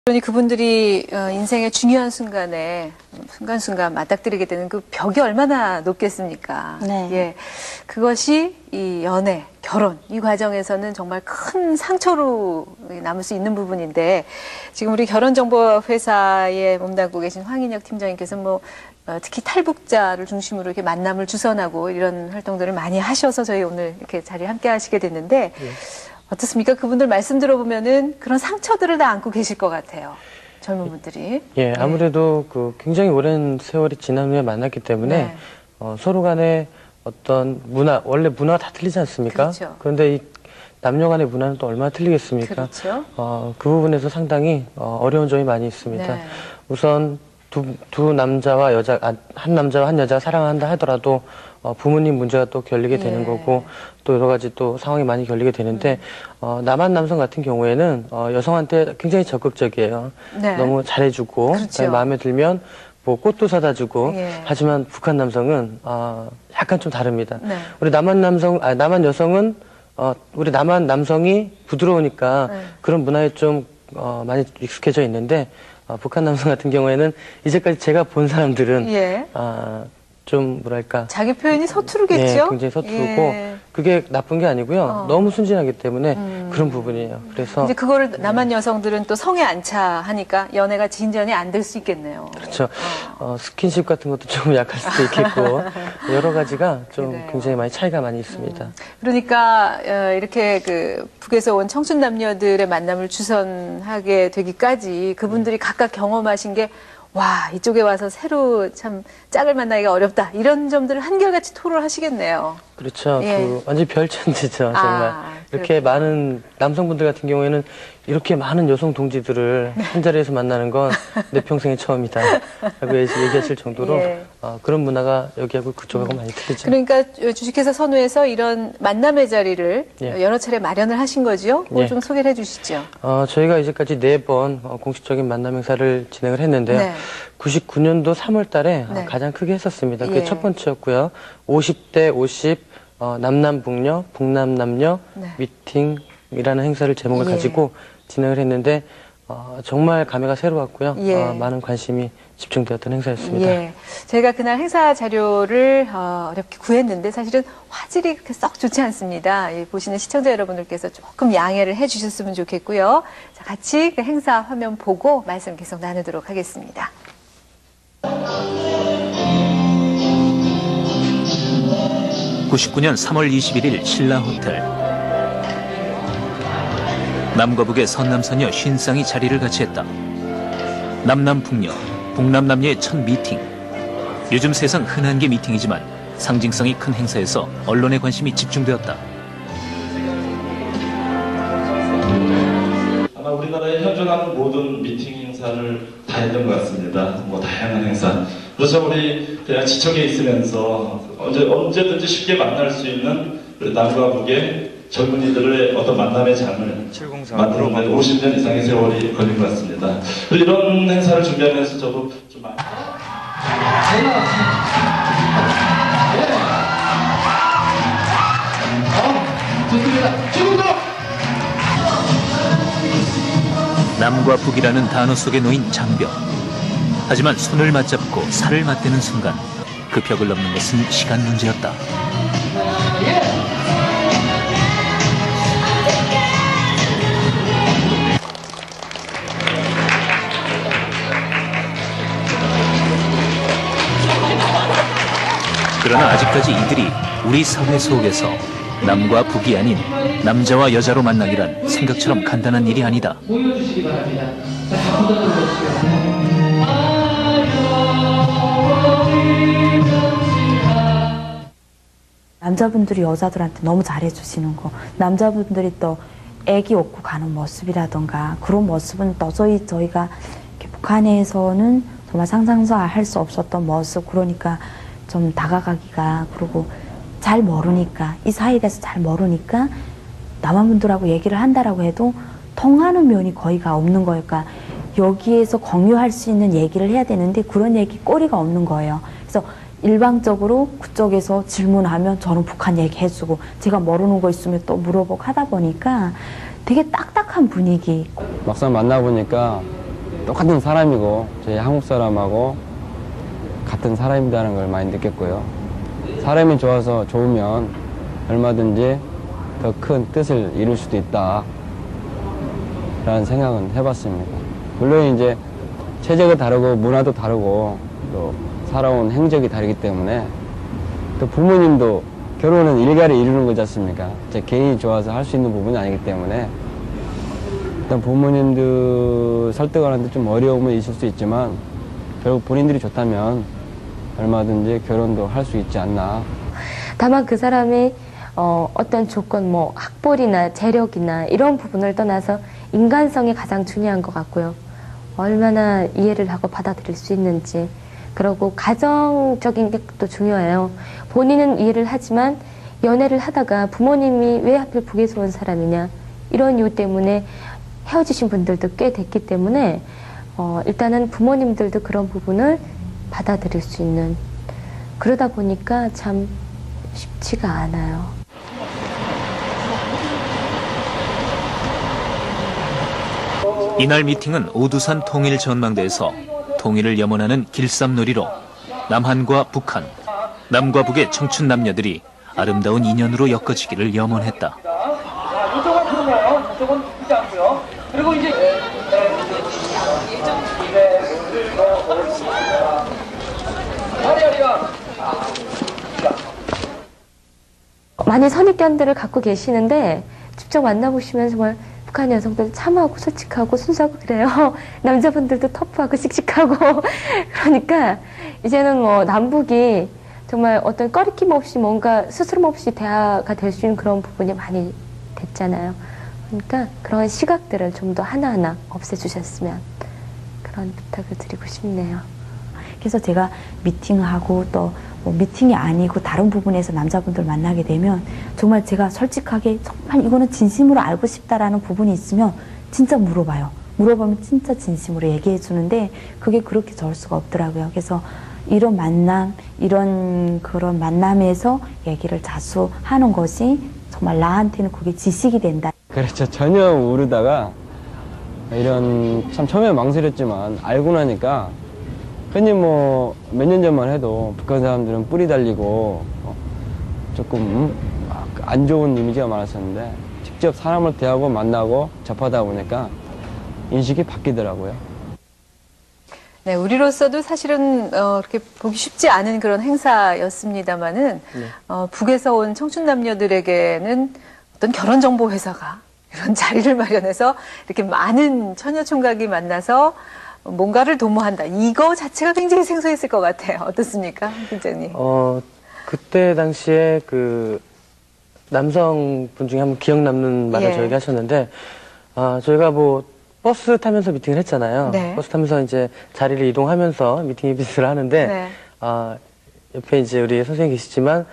그러니 그분들이 인생의 중요한 순간에 순간순간 맞닥뜨리게 되는 그 벽이 얼마나 높겠습니까? 네. 예, 그것이 이 연애, 결혼 이 과정에서는 정말 큰 상처로 남을 수 있는 부분인데 지금 우리 결혼정보회사에 몸담고 계신 황인혁 팀장님께서 특히 탈북자를 중심으로 이렇게 만남을 주선하고 이런 활동들을 많이 하셔서 저희 오늘 이렇게 자리에 함께 하시게 됐는데 예. 어떻습니까? 그분들 말씀 들어보면은 그런 상처들을 다 안고 계실 것 같아요. 젊은 분들이. 예, 아무래도 그 굉장히 오랜 세월이 지난 후에 만났기 때문에 네. 서로 간에 어떤 원래 문화가 다 틀리지 않습니까? 그렇죠. 그런데 이 남녀 간의 문화는 또 얼마나 틀리겠습니까? 그렇죠. 그 부분에서 상당히 어려운 점이 많이 있습니다. 네. 우선 두 남자와 여자, 한 남자와 한 여자가 사랑한다 하더라도 부모님 문제가 또 결리게 되는 예. 거고 또 여러 가지 또 상황이 많이 결리게 되는데 남한 남성 같은 경우에는 여성한테 굉장히 적극적이에요. 네. 너무 잘해주고 그렇죠. 마음에 들면 뭐 꽃도 사다 주고 예. 하지만 북한 남성은 약간 좀 다릅니다. 네. 우리 남한 여성은 우리 남한 남성이 부드러우니까 네. 그런 문화에 좀 많이 익숙해져 있는데 북한 남성 같은 경우에는 이제까지 제가 본 사람들은 예. 좀 뭐랄까 자기 표현이 서투르겠죠? 예, 굉장히 서투르고 예. 그게 나쁜 게 아니고요. 너무 순진하기 때문에 그런 부분이에요. 그래서 이제 그거를 남한 여성들은 또 성에 안차하니까 연애가 진전이 안 될 수 있겠네요. 그렇죠. 스킨십 같은 것도 좀 약할 수도 있겠고 여러 가지가 좀 그래요. 굉장히 많이 차이가 많이 있습니다. 그러니까 이렇게 그 북에서 온 청춘 남녀들의 만남을 주선하게 되기까지 그분들이 각각 경험하신 게 와, 이쪽에 와서 새로 참 짝을 만나기가 어렵다. 이런 점들을 한결같이 토로하시겠네요. 그렇죠. 예. 완전 별천지죠, 정말. 이렇게 그렇구나. 많은 남성분들 같은 경우에는 이렇게 많은 여성 동지들을 한 자리에서 만나는 건 내 평생의 처음이다. 라고 얘기하실 정도로 예. 그런 문화가 여기하고 그쪽하고 많이 틀리죠. 그러니까 주식회사 선우에서 이런 만남의 자리를 예. 여러 차례 마련을 하신 거죠? 그걸 예. 좀 소개를 해 주시죠. 저희가 이제까지 4번 공식적인 만남 행사를 진행을 했는데요. 네. 99년도 3월 달에 네. 가장 크게 했었습니다. 그게 예. 첫 번째였고요. 50대 50 남남북녀, 북남남녀 네. 미팅이라는 행사를 제목을 예. 가지고 진행을 했는데 정말 감회가 새로웠고요. 예. 많은 관심이 집중되었던 행사였습니다. 예. 저희가 그날 행사 자료를 어렵게 구했는데 사실은 화질이 그렇게 썩 좋지 않습니다. 보시는 시청자 여러분들께서 조금 양해를 해 주셨으면 좋겠고요. 자, 같이 그 행사 화면 보고 말씀 계속 나누도록 하겠습니다. 99년 3월 21일 신라호텔. 남과 북의 선남선녀 50쌍이 자리를 같이 했다. 남남북녀, 북남남녀의 첫 미팅. 요즘 세상 흔한 게 미팅이지만 상징성이 큰 행사에서 언론의 관심이 집중되었다. 아마 우리나라에 현존하는 모든 미팅 행사를 다 했던 것 같습니다. 다양한 행사. 그래서 우리 그냥 지청에 있으면서 언제든지 쉽게 만날 수 있는 우리 남과 북의 젊은이들의 어떤 만남의 장을 만드는데 50년 이상의 세월이 걸린 것 같습니다. 이런 행사를 준비하면서 저도 좀 많이 좋습니다. 지금도 남과 북이라는 단어 속에 놓인 장벽. 하지만 손을 맞잡고 살을 맞대는 순간 그 벽을 넘는 것은 시간 문제였다. 그러나 아직까지 이들이 우리 사회 속에서 남과 북이 아닌 남자와 여자로 만나기란 생각처럼 간단한 일이 아니다. 모여주시기 바랍니다. 자, 한번 더 들어주세요. 남자분들이 여자들한테 너무 잘해주시는 거, 남자분들이 또 애기 업고 가는 모습이라던가 그런 모습은 도저히 저희가 이렇게 북한에서는 정말 상상도 할 수 없었던 모습. 그러니까 좀 다가가기가, 그리고 잘 모르니까, 이 사이에 대해서 잘 모르니까 남한분들하고 얘기를 한다라고 해도 통하는 면이 거의가 없는 거예요. 그러니까 여기에서 공유할 수 있는 얘기를 해야 되는데 그런 얘기 꼬리가 없는 거예요. 그래서 일방적으로 그쪽에서 질문하면 저는 북한 얘기해주고, 제가 모르는 거 있으면 또 물어보고 하다 보니까 되게 딱딱한 분위기. 막상 만나보니까 똑같은 사람이고 저희 한국 사람하고 같은 사람이라는 걸 많이 느꼈고요. 사람이 좋아서 좋으면 얼마든지 더 큰 뜻을 이룰 수도 있다 라는 생각은 해봤습니다. 물론 이제 체제가 다르고 문화도 다르고 또 살아온 행적이 다르기 때문에 또 부모님도 결혼은 일가를 이루는 거지 않습니까? 제 개인이 좋아서 할 수 있는 부분이 아니기 때문에 일단 부모님들 설득하는데 좀 어려움은 있을 수 있지만 결국 본인들이 좋다면 얼마든지 결혼도 할 수 있지 않나. 다만 그 사람이 어떤 조건, 뭐 학벌이나 재력이나 이런 부분을 떠나서 인간성이 가장 중요한 것 같고요. 얼마나 이해를 하고 받아들일 수 있는지. 그리고 가정적인 게 또 중요해요. 본인은 이해를 하지만 연애를 하다가 부모님이 왜 하필 북에서 온 사람이냐 이런 이유 때문에 헤어지신 분들도 꽤 됐기 때문에 일단은 부모님들도 그런 부분을 받아들일 수 있는, 그러다 보니까 참 쉽지가 않아요. 이날 미팅은 오두산 통일전망대에서 통일을 염원하는 길쌈놀이로 남한과 북한, 남과 북의 청춘 남녀들이 아름다운 인연으로 엮어지기를 염원했다. 이쪽은 들어가요. 저쪽은 듣지 않고요. 그리고 이제 많이 선입견들을 갖고 계시는데 직접 만나보시면 정말 북한 여성들 참하고 솔직하고 순수하고 그래요. 남자분들도 터프하고 씩씩하고 그러니까 이제는 뭐 남북이 정말 어떤 꺼리낌 없이 뭔가 스스럼 없이 대화가 될 수 있는 그런 부분이 많이 됐잖아요. 그러니까 그런 시각들을 좀 더 하나하나 없애주셨으면 그런 부탁을 드리고 싶네요. 그래서 제가 미팅하고 또 뭐 미팅이 아니고 다른 부분에서 남자분들 만나게 되면 정말 제가 솔직하게 정말 이거는 진심으로 알고 싶다라는 부분이 있으면 진짜 물어봐요. 물어보면 진짜 진심으로 얘기해 주는데 그게 그렇게 좋을 수가 없더라고요. 그래서 이런 만남, 이런 그런 만남에서 얘기를 자주 하는 것이 정말 나한테는 그게 지식이 된다. 그렇죠. 전혀 모르다가 이런 참 처음에 망설였지만 알고 나니까 흔히 뭐 몇 년 전만 해도 북한 사람들은 뿌리 달리고 조금 안 좋은 이미지가 많았었는데 직접 사람을 대하고 만나고 접하다 보니까 인식이 바뀌더라고요. 네, 우리로서도 사실은 그렇게 보기 쉽지 않은 그런 행사였습니다만은 북에서 온 청춘 남녀들에게는 어떤 결혼정보회사가 이런 자리를 마련해서 이렇게 많은 처녀 총각이 만나서 뭔가를 도모한다. 이거 자체가 굉장히 생소했을 것 같아요. 어떻습니까, 팀장님? 그때 당시에 그 남성분 중에 한 분 기억 남는 말을 저에게 하셨는데, 저희가 뭐 버스 타면서 미팅을 했잖아요. 네. 버스 타면서 이제 자리를 이동하면서 미팅 이벤트를 하는데, 네. 옆에 이제 우리 선생님 계시지만,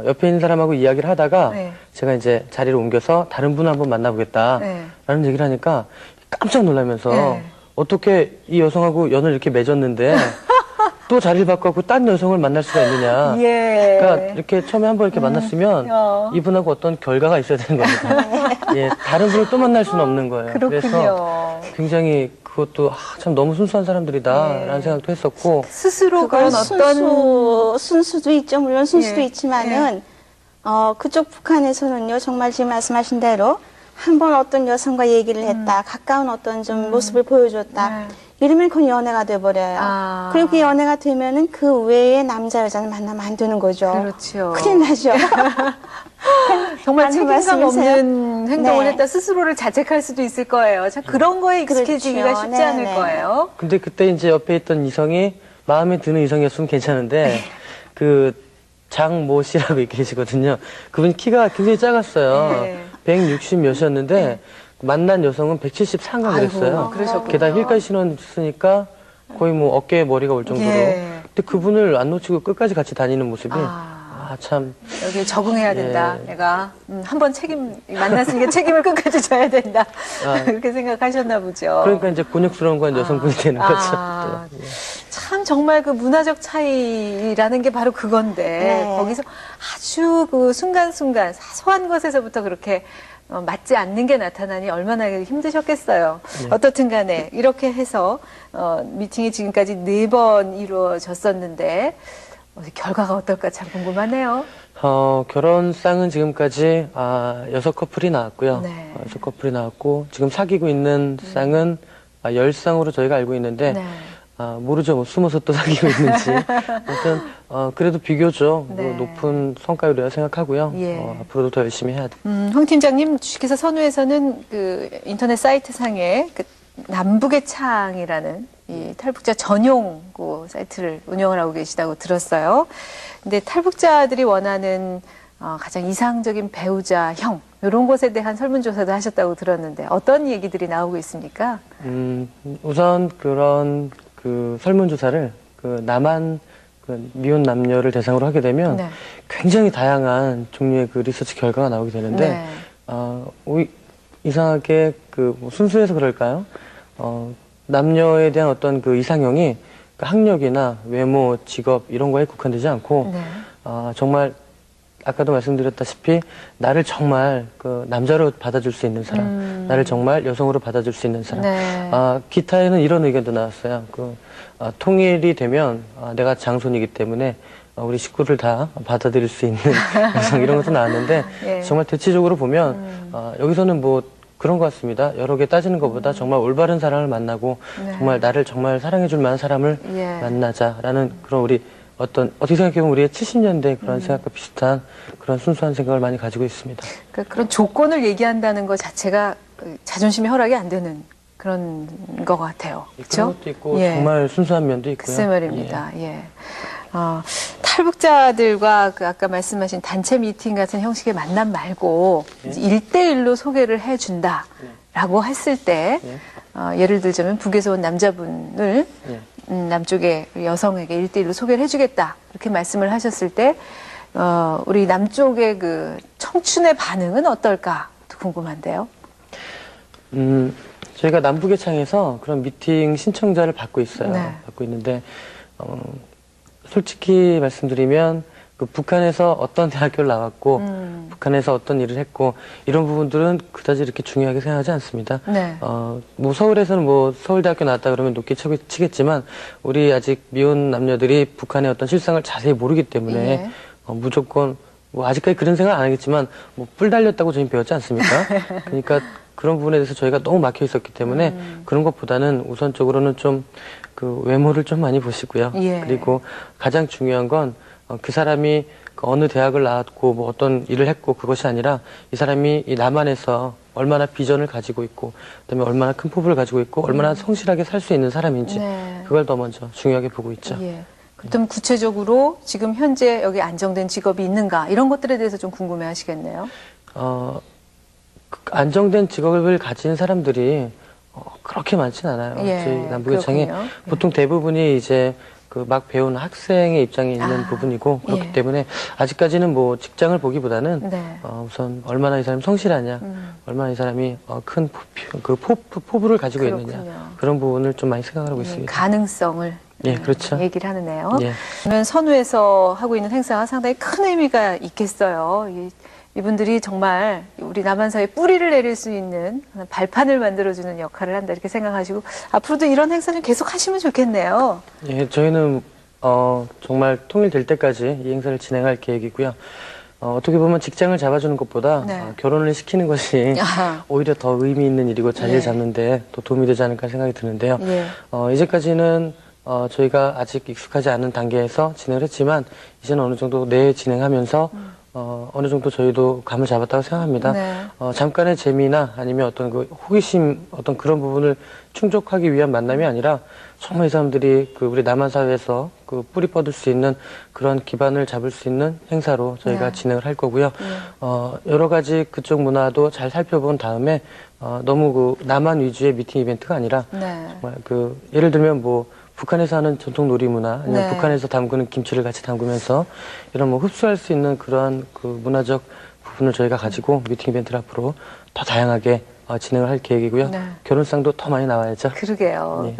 옆에 있는 사람하고 이야기를 하다가 네. 제가 이제 자리를 옮겨서 다른 분 한번 만나보겠다 네. 라는 얘기를 하니까 깜짝 놀라면서 네. 어떻게 이 여성하고 연을 이렇게 맺었는데 또 자리를 바꿔갖고 딴 여성을 만날 수가 있느냐. 예. 그러니까 이렇게 처음에 한번 이렇게 만났으면 이분하고 어떤 결과가 있어야 되는 겁니다. 예, 다른 분을 또 만날 수는 없는 거예요. 그렇군요. 그래서 굉장히 그것도 참 너무 순수한 사람들이다라는 생각도 했었고 스스로 그런 어떤 순수도 있죠. 물론 순수도 예. 있지만은 그쪽 북한에서는요 정말 지금 말씀하신 대로 한 번 어떤 여성과 얘기를 했다, 가까운 어떤 좀 모습을 보여줬다. 이러면 그건 연애가 돼버려요. 그리고 그 연애가 되면은 그 외에 남자 여자는 만나면 안 되는 거죠. 그렇죠. 큰일 나죠. 정말 맞는 책임감 말씀이세요? 없는 행동을 네. 했다 스스로를 자책할 수도 있을 거예요. 참 그런 거에 익숙해지기가 그렇죠. 쉽지 네, 않을 네. 거예요. 근데 그때 이제 옆에 있던 이성이 마음에 드는 이성이었으면 괜찮은데 그 장모 씨라고 이렇게 계시거든요. 그분 키가 굉장히 작았어요. 네. 160 몇이었는데 만난 여성은 173가 그랬어요. 그러셨군요. 게다가 힐까지 신었으니까 거의 뭐 어깨에 머리가 올 정도로. 예. 근데 그분을 안 놓치고 끝까지 같이 다니는 모습이 참. 여기 적응해야 된다. 예. 내가 한번 만났으니까 책임을 끝까지 져야 된다. 그렇게 생각하셨나 보죠. 그러니까 이제 곤욕스러운 건 여성분이 되는 거죠. 또. 참 정말 그 문화적 차이라는 게 바로 그건데 네. 거기서 아주 그 순간순간 사소한 것에서부터 그렇게 맞지 않는 게 나타나니 얼마나 힘드셨겠어요. 어떻든 간에 이렇게 해서 미팅이 지금까지 4번 이루어졌었는데 결과가 어떨까 참 궁금하네요. 결혼쌍은 지금까지 6커플이 나왔고요. 네. 6커플이 나왔고 지금 사귀고 있는 쌍은 10쌍으로 저희가 알고 있는데 네. 모르죠. 뭐 숨어서 또 사귀고 있는지. 아무튼 그래도 비교적 네. 높은 성과율이라 생각하고요. 예. 앞으로도 더 열심히 해야 돼요. 황 팀장님 주식회사 선우에서는 그 인터넷 사이트 상에 그 남북의 창이라는 이 탈북자 전용 그 사이트를 운영을 하고 계시다고 들었어요. 근데 탈북자들이 원하는 가장 이상적인 배우자형 이런 것에 대한 설문조사도 하셨다고 들었는데 어떤 얘기들이 나오고 있습니까? 우선 그런 그 설문조사를 그 남한 그 미혼 남녀를 대상으로 하게 되면 네. 굉장히 다양한 종류의 그 리서치 결과가 나오게 되는데 네. 이상하게 뭐 순수해서 그럴까요? 남녀에 대한 어떤 그 이상형이 그 학력이나 외모, 직업 이런 거에 국한되지 않고 네. 정말 아까도 말씀드렸다시피 나를 정말 그 남자로 받아줄 수 있는 사람, 나를 정말 여성으로 받아줄 수 있는 사람. 네. 기타에는 이런 의견도 나왔어요. 통일이 되면 내가 장손이기 때문에 우리 식구를 다 받아들일 수 있는 여성 이런 것도 나왔는데 예. 정말 대체적으로 보면 여기서는 뭐 그런 것 같습니다. 여러 개 따지는 것보다 정말 올바른 사람을 만나고 네. 정말 나를 정말 사랑해줄 만한 사람을 예. 만나자라는 그런 우리 어떻게 생각해보면 우리의 70년대 그런 생각과 비슷한 그런 순수한 생각을 많이 가지고 있습니다. 그러니까 그런 조건을 얘기한다는 것 자체가 자존심이 허락이 안 되는 그런 것 같아요. 그런 그렇죠? 것도 있고 예. 정말 순수한 면도 있고요. 글쎄 말입니다. 예. 탈북자들과 그 아까 말씀하신 단체 미팅 같은 형식의 만남 말고 이제 1대1로 소개를 해준다라고 했을 때 예를 들자면 북에서 온 남자분을 남쪽의 여성에게 1대1로 소개를 해주겠다 이렇게 말씀을 하셨을 때 우리 남쪽의 그 청춘의 반응은 어떨까 궁금한데요. 저희가 남북의 창에서 그런 미팅 신청자를 받고 있어요. 네. 받고 있는데 솔직히 말씀드리면 그 북한에서 어떤 대학교를 나왔고 북한에서 어떤 일을 했고 이런 부분들은 그다지 이렇게 중요하게 생각하지 않습니다. 네. 뭐 서울에서는 뭐 서울대학교 나왔다 그러면 높게 치겠지만 우리 아직 미혼 남녀들이 북한의 어떤 실상을 자세히 모르기 때문에 예. 무조건 뭐 아직까지 그런 생각 안 하겠지만 뭐 뿔 달렸다고 저희 배웠지 않습니까? 그러니까 그런 부분에 대해서 저희가 너무 막혀 있었기 때문에 그런 것보다는 우선적으로는 좀 그 외모를 좀 많이 보시고요. 예. 그리고 가장 중요한 건 그 사람이 어느 대학을 나왔고 뭐 어떤 일을 했고 그것이 아니라 이 사람이 이 남한에서 얼마나 비전을 가지고 있고 그다음에 얼마나 큰 포부를 가지고 있고 얼마나 성실하게 살 수 있는 사람인지 네. 그걸 더 먼저 중요하게 보고 있죠. 예. 그렇다면 구체적으로 지금 현재 여기 안정된 직업이 있는가 이런 것들에 대해서 좀 궁금해 하시겠네요. 안정된 직업을 가진 사람들이 그렇게 많진 않아요. 예, 저희 남북의 창에 그렇군요. 보통 대부분이 이제 그 막 배우는 학생의 입장에 있는 부분이고 그렇기 예. 때문에 아직까지는 뭐 직장을 보기보다는 네. 우선 얼마나 이 사람이 성실하냐, 얼마나 이 사람이 큰 포부를 가지고 있느냐 그렇군요. 그런 부분을 좀 많이 생각하고 예, 있습니다. 가능성을 예, 그렇죠. 얘기를 하네요. 예. 그러면 선우에서 하고 있는 행사가 상당히 큰 의미가 있겠어요. 이분들이 정말 우리 남한 사회에 뿌리를 내릴 수 있는 발판을 만들어주는 역할을 한다 이렇게 생각하시고 앞으로도 이런 행사 좀 계속 하시면 좋겠네요. 예, 저희는 정말 통일될 때까지 이 행사를 진행할 계획이고요. 어떻게 보면 직장을 잡아주는 것보다 네. 결혼을 시키는 것이 아하. 오히려 더 의미 있는 일이고 자리를 예. 잡는데 더 도움이 되지 않을까 생각이 드는데요. 예. 이제까지는 저희가 아직 익숙하지 않은 단계에서 진행을 했지만 이제는 어느 정도 내에 진행하면서 어느 정도 저희도 감을 잡았다고 생각합니다. 네. 잠깐의 재미나 아니면 어떤 그 호기심, 어떤 그런 부분을 충족하기 위한 만남이 아니라 정말 이 사람들이 그 우리 남한 사회에서 그 뿌리 뻗을 수 있는 그런 기반을 잡을 수 있는 행사로 저희가 네. 진행을 할 거고요. 여러 가지 그쪽 문화도 잘 살펴본 다음에 너무 그 남한 위주의 미팅 이벤트가 아니라 네. 정말 그 예를 들면 뭐 북한에서 하는 전통 놀이문화, 아니면 네. 북한에서 담그는 김치를 같이 담그면서 이런 뭐 흡수할 수 있는 그러한 그 문화적 부분을 저희가 가지고 미팅 이벤트를 앞으로 더 다양하게 진행을 할 계획이고요. 네. 결혼상도 더 많이 나와야죠. 그러게요. 예.